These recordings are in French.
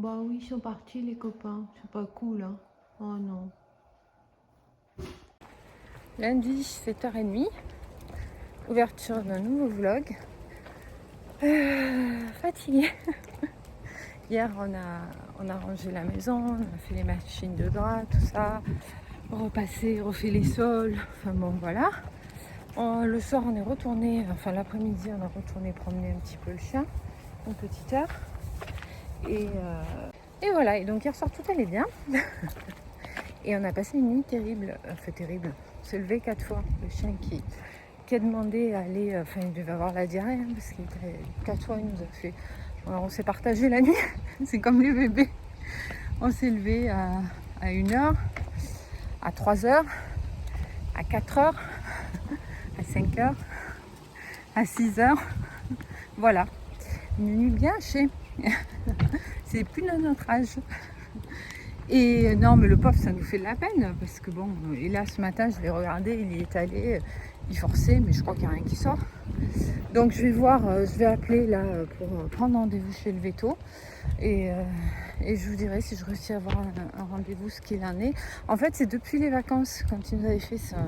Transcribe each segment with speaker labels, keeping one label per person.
Speaker 1: Bah oui, ils sont partis les copains. C'est pas cool, hein. Oh non. Lundi, 7h30. Ouverture d'un nouveau vlog. Fatiguée. Hier, on a rangé la maison, on a fait les machines de gras, tout ça. Repassé, refait les sols. Enfin bon, voilà. Le soir, on est retourné, enfin l'après-midi, on a retourné promener un petit peu le chien, une petite heure. Et voilà, et donc hier soir, tout allait bien. Et on a passé une nuit terrible, enfin terrible. On s'est levé 4 fois. Le chien qui a demandé à aller, enfin il devait avoir la diarrhée, hein, parce qu'il était 4 fois, il nous a fait. Alors on s'est partagé la nuit, c'est comme les bébés. On s'est levé à 1h, à 3h, à 4h, à 5h, à 6h. Voilà, une nuit bien hachée. C'est plus de notre âge. Et non, mais le pauvre, ça nous fait de la peine, parce que bon, et là ce matin, je l'ai regardé, il y est allé, il forçait, mais je crois qu'il n'y a rien qui sort. Donc je vais voir, je vais appeler là pour prendre rendez-vous chez le veto. Et je vous dirai si je réussis à avoir un rendez-vous, ce qu'il en est. En fait, c'est depuis les vacances, quand il nous avait fait ça,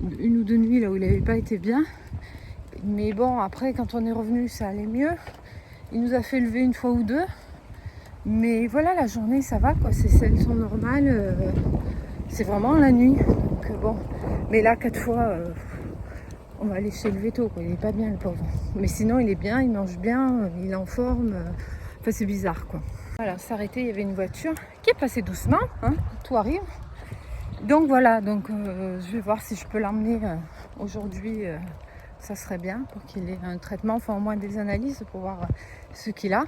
Speaker 1: 1 ou 2 nuits là où il n'avait pas été bien. Mais bon, après, quand on est revenu, ça allait mieux. Il nous a fait lever 1 fois ou 2. Mais voilà, la journée, ça va, quoi. C'est celle son normale. C'est vraiment la nuit. Donc bon. Mais là, 4 fois, on va aller chez le veto, quoi. Il est pas bien, le pauvre. Mais sinon, il est bien, il mange bien, il est en forme. Enfin, c'est bizarre, quoi. Voilà, s'arrêter, il y avait une voiture qui est passée doucement, hein, tout arrive. Donc voilà, donc je vais voir si je peux l'emmener aujourd'hui. Ça serait bien pour qu'il ait un traitement, enfin au moins des analyses pour voir ce qu'il a.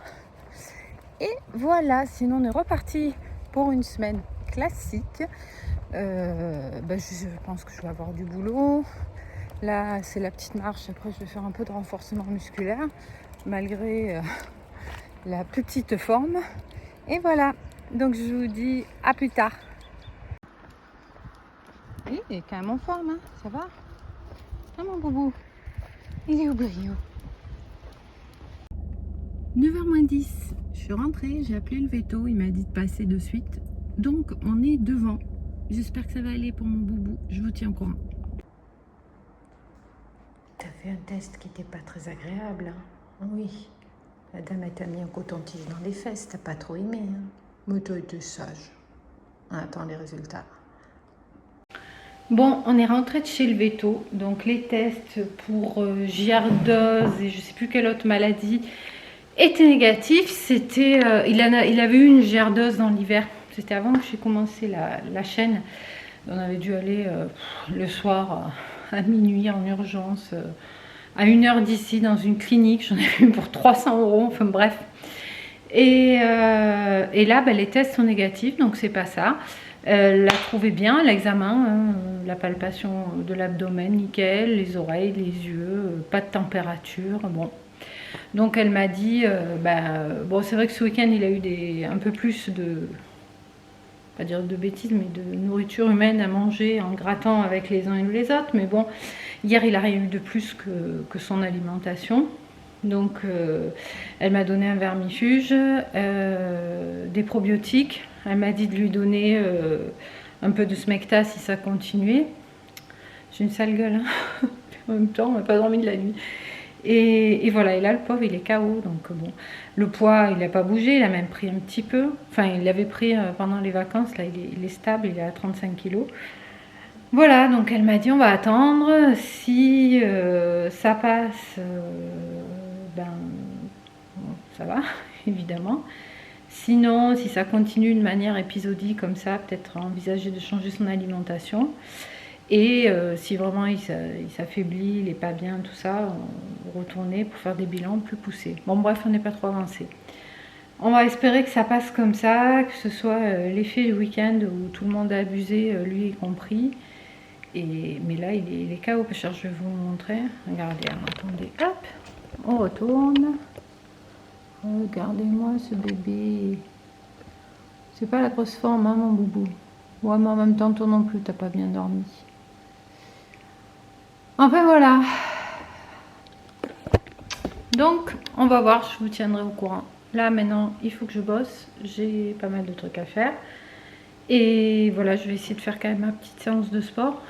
Speaker 1: Et voilà, sinon on est reparti pour une semaine classique. Je pense que je vais avoir du boulot. Là, c'est la petite marche. Après, je vais faire un peu de renforcement musculaire, malgré la petite forme. Et voilà, donc je vous dis à plus tard. Oui, il est quand même en forme, hein. Ça va? Ah mon boubou, il est au brio. 9h moins 10, je suis rentrée, j'ai appelé le veto, il m'a dit de passer de suite. Donc on est devant. J'espère que ça va aller pour mon boubou, je vous tiens au courant. T'as fait un test qui n'était pas très agréable, hein? Oui. La dame elle t'a mis un coton-tige dans les fesses, t'as pas trop aimé, hein? Mais t'as été sage. On attend les résultats. Bon, on est rentré de chez le veto, donc les tests pour giardose et je sais plus quelle autre maladie étaient négatifs. C'était, il avait eu une giardose dans l'hiver. C'était avant que j'ai commencé la chaîne. On avait dû aller le soir à minuit en urgence, à 1h d'ici dans une clinique. J'en ai eu pour 300 €, enfin bref. Et là, les tests sont négatifs, donc c'est pas ça. Elle l'a trouvé bien, l'examen, hein, la palpation de l'abdomen, nickel, les oreilles, les yeux, pas de température, bon. Donc elle m'a dit, bon c'est vrai que ce week-end il a eu un peu plus de, pas dire de bêtises, mais de nourriture humaine à manger en grattant avec les uns et les autres, mais bon, hier il a rien eu de plus que son alimentation. Donc elle m'a donné un vermifuge, des probiotiques. Elle m'a dit de lui donner un peu de smecta si ça continuait. J'ai une sale gueule, hein. En même temps, on n'a pas dormi de la nuit. Et voilà, et là le pauvre il est KO, donc bon, le poids il n'a pas bougé, il a même pris un petit peu, enfin il l'avait pris pendant les vacances, là il est stable, il est à 35 kg. Voilà, donc elle m'a dit on va attendre, si ça passe, ça va, évidemment. Sinon, si ça continue de manière épisodique comme ça, peut-être envisager de changer son alimentation. Et si vraiment il s'affaiblit, il n'est pas bien, tout ça, retourner pour faire des bilans plus poussés. Bon bref, on n'est pas trop avancé. On va espérer que ça passe comme ça, que ce soit l'effet du week-end où tout le monde a abusé, lui y compris. Mais là, il est KO, je vais vous montrer. Regardez, attendez, hop, on retourne. Regardez-moi ce bébé. C'est pas la grosse forme, hein, mon boubou. Ouais, mais en même temps, toi non plus, t'as pas bien dormi. Enfin voilà. Donc, on va voir, je vous tiendrai au courant. Là maintenant il faut que je bosse, j'ai pas mal de trucs à faire. Et voilà, je vais essayer de faire quand même ma petite séance de sport.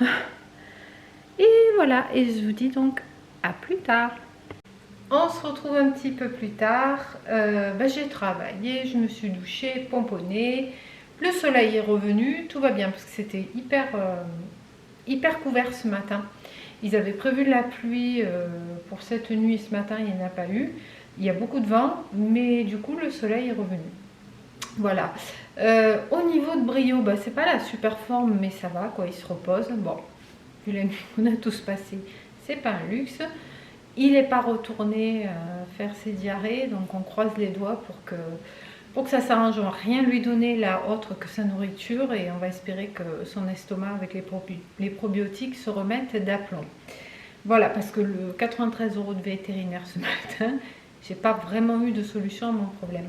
Speaker 1: Et voilà, et je vous dis donc à plus tard. On se retrouve un petit peu plus tard. J'ai travaillé, je me suis douchée, pomponnée. Le soleil est revenu, tout va bien parce que c'était hyper couvert ce matin. Ils avaient prévu de la pluie pour cette nuit ce matin, il n'y en a pas eu. Il y a beaucoup de vent, mais du coup le soleil est revenu. Voilà. Au niveau de Brio, c'est pas la super forme, mais ça va, quoi, il se repose. Bon, vu la nuit qu'on a tous passé, c'est pas un luxe. Il n'est pas retourné faire ses diarrhées, donc on croise les doigts pour que ça s'arrange. On va rien lui donner là autre que sa nourriture et on va espérer que son estomac avec les probiotiques se remettent d'aplomb. Voilà, parce que le 93 € de vétérinaire ce matin, j'ai pas vraiment eu de solution à mon problème.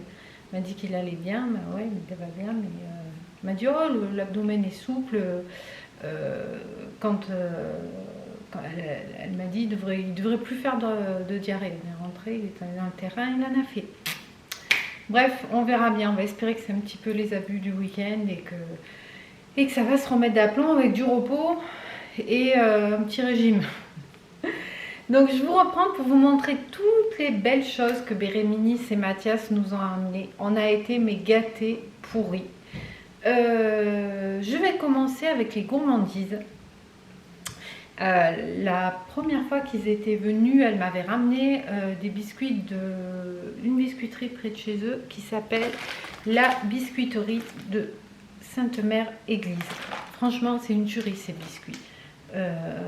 Speaker 1: Il m'a dit qu'il allait bien, ouais, il va bien, mais il m'a dit oh l'abdomen est souple. Quand elle m'a dit il devrait plus faire de diarrhée. Il est rentré, il est allé dans le terrain, il en a fait. Bref, on verra bien. On va espérer que c'est un petit peu les abus du week-end et que ça va se remettre d'aplomb avec du repos et un petit régime. Donc je vous reprends pour vous montrer toutes les belles choses que Béréminis et Mathias nous ont amenées. On a été mais gâtés, pourris. Je vais commencer avec les gourmandises. La première fois qu'ils étaient venus, elle m'avait ramené des biscuits d'une biscuiterie près de chez eux qui s'appelle la biscuiterie de Sainte-Mère-Église. Franchement, c'est une tuerie ces biscuits.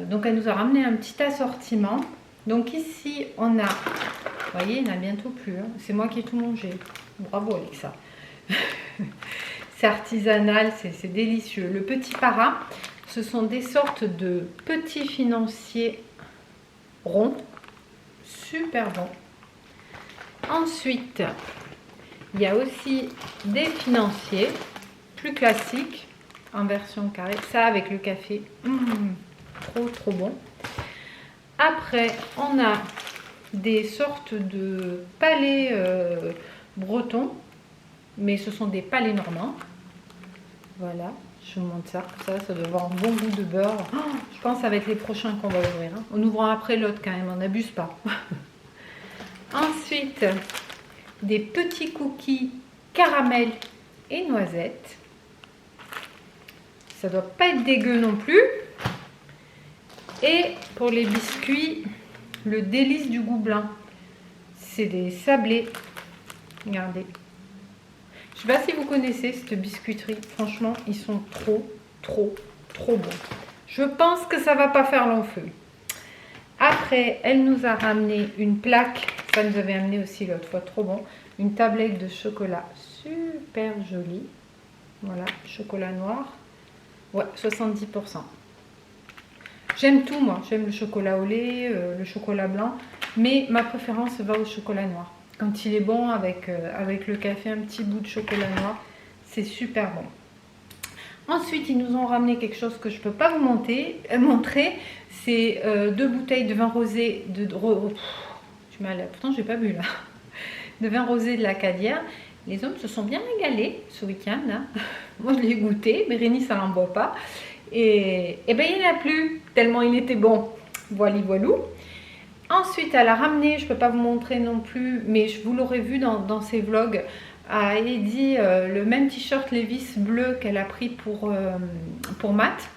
Speaker 1: Donc elle nous a ramené un petit assortiment. Donc ici, on a, vous voyez, il n'y en a bientôt plus. Hein. C'est moi qui ai tout mangé. Bravo Alexa. C'est artisanal, c'est délicieux. Le petit para. Ce sont des sortes de petits financiers ronds, super bons. Ensuite, il y a aussi des financiers plus classiques en version carrée. Ça avec le café, trop bon. Après, on a des sortes de palets bretons, mais ce sont des palets normands. Voilà. Je vous montre ça. Ça doit avoir un bon goût de beurre. Oh, je pense que ça va être les prochains qu'on va ouvrir. Hein. On ouvrira après l'autre quand même, on n'abuse pas. Ensuite, des petits cookies caramel et noisettes. Ça doit pas être dégueu non plus. Et pour les biscuits, le délice du goût blanc. C'est des sablés. Regardez. Je ne sais pas si vous connaissez cette biscuiterie. Franchement, ils sont trop bons. Je pense que ça ne va pas faire long feu. Après, elle nous a ramené une plaque. Ça nous avait amené aussi l'autre fois, trop bon. Une tablette de chocolat super jolie. Voilà, chocolat noir. Ouais, 70%. J'aime tout, moi. J'aime le chocolat au lait, le chocolat blanc. Mais ma préférence va au chocolat noir. Quand il est bon avec le café, un petit bout de chocolat noir, c'est super bon. Ensuite, ils nous ont ramené quelque chose que je ne peux pas vous montrer. C'est 2 bouteilles de vin rosé pourtant, je n'ai pas bu là. De vin rosé de la Cadière. Les hommes se sont bien régalés ce week-end. Hein. Moi, je l'ai goûté. Bérénice, ça n'en boit pas. Et ben, il n'y en a plus, tellement il était bon. Voilou. Ensuite, elle a ramené, je ne peux pas vous montrer non plus, mais je vous l'aurais vu dans ses vlogs, à Eddie, le même t-shirt Levi's bleu qu'elle a pris pour Matt.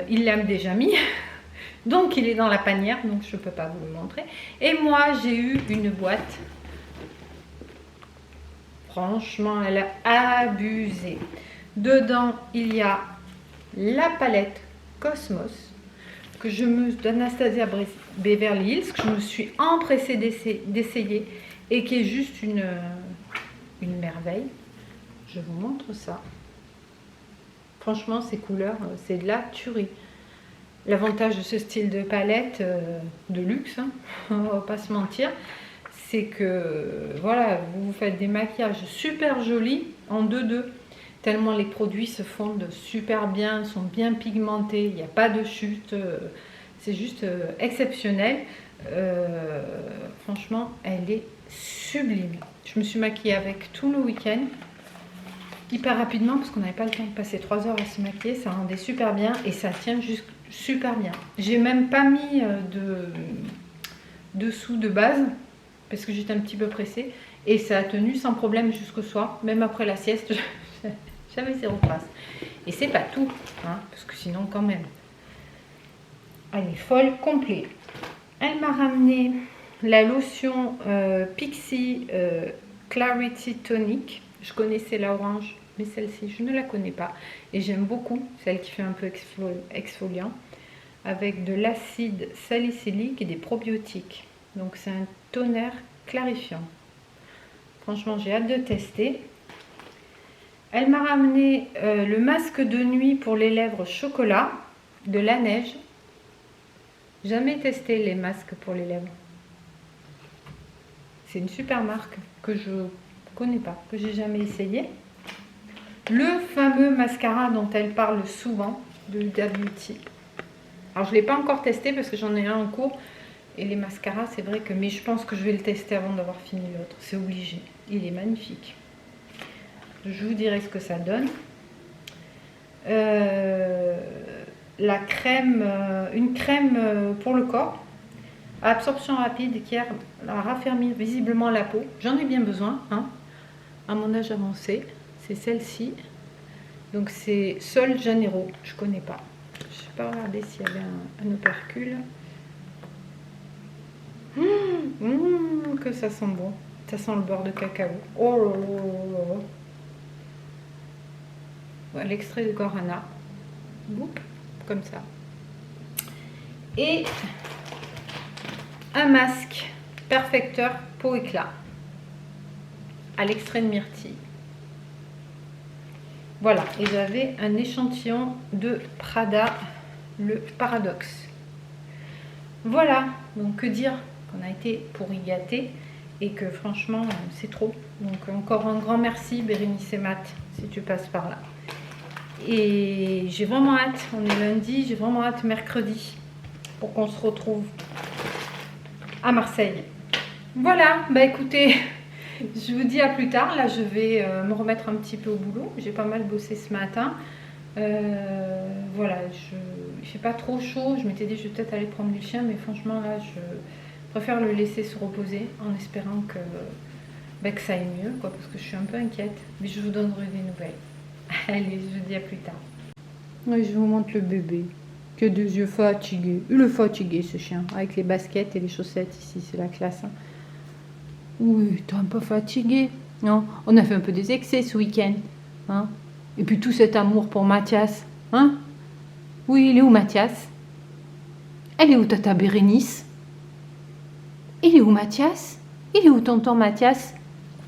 Speaker 1: Il l'a déjà mis, donc il est dans la panière, donc je ne peux pas vous le montrer. Et moi, j'ai eu une boîte. Franchement, elle a abusé. Dedans, il y a la palette Cosmos que je me d'Anastasia Beverly Hills, que je me suis empressée d'essayer et qui est juste une merveille. Je vous montre ça. Franchement, ces couleurs, c'est de la tuerie. L'avantage de ce style de palette de luxe, hein, on va pas se mentir, c'est que voilà, vous faites des maquillages super jolis en 2-2. Tellement les produits se fondent super bien, sont bien pigmentés, il n'y a pas de chute, c'est juste exceptionnel. Franchement, elle est sublime. Je me suis maquillée avec tout le week-end. Hyper rapidement parce qu'on n'avait pas le temps de passer 3 heures à se maquiller. Ça rendait super bien et ça tient juste super bien. J'ai même pas mis de dessous de base parce que j'étais un petit peu pressée. Et ça a tenu sans problème jusqu'au soir. Même après la sieste, j'avais 0 trace. Et c'est pas tout, hein, parce que sinon quand même. Elle est folle, complet. Elle m'a ramené la lotion Pixi Clarity Tonic. Je connaissais la orange, mais celle-ci, je ne la connais pas. Et j'aime beaucoup, celle qui fait un peu exfoliant, avec de l'acide salicylique et des probiotiques. Donc c'est un toner clarifiant. Franchement, j'ai hâte de tester. Elle m'a ramené le masque de nuit pour les lèvres chocolat de La Neige. Jamais testé les masques pour les lèvres. C'est une super marque que je connais pas, que j'ai jamais essayé. Le fameux mascara dont elle parle souvent, de Huda Beauty. Alors je ne l'ai pas encore testé parce que j'en ai un en cours. Et les mascaras, c'est vrai que... Mais je pense que je vais le tester avant d'avoir fini l'autre. C'est obligé. Il est magnifique. Je vous dirai ce que ça donne. La crème, une crème pour le corps. À absorption rapide qui a raffermi visiblement la peau. J'en ai bien besoin, hein, à mon âge avancé. C'est celle-ci. Donc c'est Sol Janeiro. Je ne connais pas. Je ne sais pas regarder s'il y avait un opercule. Que ça sent bon. Ça sent le beurre de cacao. Oh là là là. Ouais, l'extrait de Guarana. Boum, comme ça. Et un masque perfecteur peau éclat à l'extrait de myrtille. Voilà, et j'avais un échantillon de Prada, le Paradoxe. Voilà, donc que dire qu'on a été pourri gâté et que franchement c'est trop. Donc encore un grand merci Bérénice et Matt si tu passes par là. Et j'ai vraiment hâte, on est lundi, j'ai vraiment hâte mercredi pour qu'on se retrouve à Marseille. Voilà, bah écoutez, je vous dis à plus tard. Là je vais me remettre un petit peu au boulot, j'ai pas mal bossé ce matin. Voilà, il fait pas trop chaud, je m'étais dit je vais peut-être aller prendre le chien, mais franchement là je préfère le laisser se reposer en espérant que ça aille mieux, quoi, parce que je suis un peu inquiète, mais je vous donnerai des nouvelles. Allez, je vous dis à plus tard. Oui, je vous montre le bébé, qui a des yeux fatigués. Il est fatigué ce chien, avec les baskets et les chaussettes ici, c'est la classe. Hein. Oui, t'es un peu fatigué. Non, on a fait un peu des excès ce week-end. Hein. Et puis tout cet amour pour Mathias. Hein. Oui, il est où Mathias? Elle est où tata Bérénice? Il est où Mathias? Il est où tonton Mathias?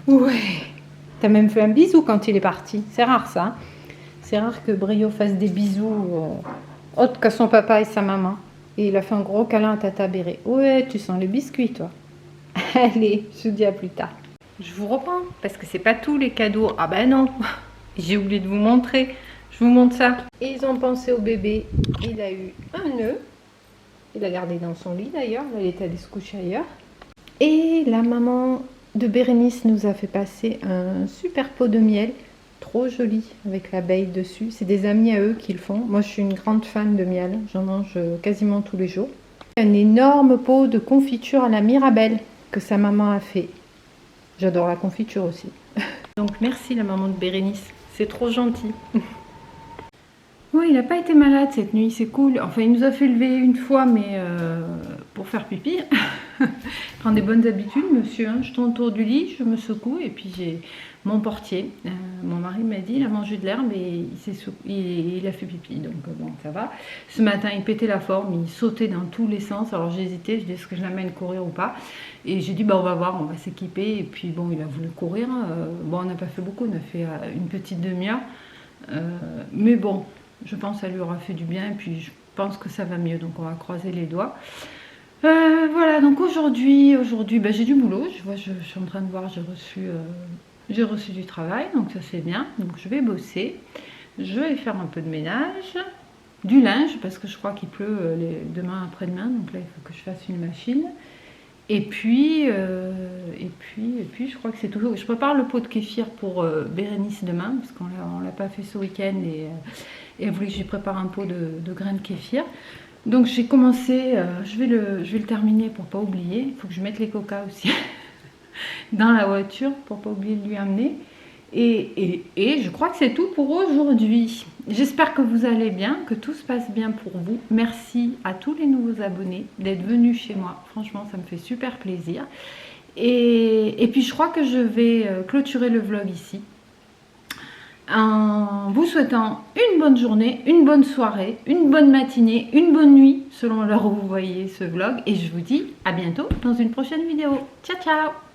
Speaker 1: Ouais. T'as même fait un bisou quand il est parti. C'est rare ça. Hein. C'est rare que Brio fasse des bisous autres qu'à son papa et sa maman. Et il a fait un gros câlin à tata Béré. Ouais, tu sens le biscuit toi. Allez, je vous dis à plus tard. Je vous reprends parce que c'est pas tous les cadeaux. Ah ben non, j'ai oublié de vous montrer. Je vous montre ça. Et ils ont pensé au bébé. Il a eu un nœud. Il l'a gardé dans son lit d'ailleurs. Il est allé se coucher ailleurs. Et la maman de Bérénice nous a fait passer un super pot de miel, trop joli, avec l'abeille dessus. C'est des amis à eux qui le font. Moi, je suis une grande fan de miel. J'en mange quasiment tous les jours. Un énorme pot de confiture à la Mirabelle que sa maman a fait. J'adore la confiture aussi. Donc, merci la maman de Bérénice. C'est trop gentil. Oui, il n'a pas été malade cette nuit, c'est cool. Enfin, il nous a fait lever une fois, mais pour faire pipi. Prends des bonnes habitudes, monsieur. Hein. Je tourne autour du lit, je me secoue, et puis j'ai mon portier. Mon mari m'a dit, il a mangé de l'herbe et il a fait pipi. Donc bon, ça va. Ce matin, il pétait la forme, il sautait dans tous les sens. Alors j'ai hésité, je dis, est-ce que je l'amène courir ou pas? Et j'ai dit, bah, on va voir, on va s'équiper. Et puis bon, il a voulu courir. Bon, on n'a pas fait beaucoup, on a fait une petite demi-heure. Mais bon, je pense que ça lui aura fait du bien. Et puis je pense que ça va mieux, donc on va croiser les doigts. Voilà, donc aujourd'hui bah, j'ai du boulot. Je suis en train de voir, j'ai reçu du travail, donc ça c'est bien. Donc je vais bosser, je vais faire un peu de ménage, du linge, parce que je crois qu'il pleut demain après-demain, donc là il faut que je fasse une machine.
Speaker 2: Et puis, je crois que c'est tout. Je prépare le pot de kéfir pour Bérénice demain, parce qu'on ne l'a pas fait ce week-end et elle voulait que je lui prépare un pot de grains de kéfir. Donc j'ai commencé, je vais le terminer pour pas oublier. Il faut que je mette les coca aussi dans la voiture pour pas oublier de lui amener. Et je crois que c'est tout pour aujourd'hui. J'espère que vous allez bien, que tout se passe bien pour vous. Merci à tous les nouveaux abonnés d'être venus chez moi. Franchement, ça me fait super plaisir. Et puis je crois que je vais clôturer le vlog ici. En vous souhaitant une bonne journée, une bonne soirée, une bonne matinée, une bonne nuit, selon l'heure où vous voyez ce vlog. Et je vous dis à bientôt dans une prochaine vidéo. Ciao, ciao!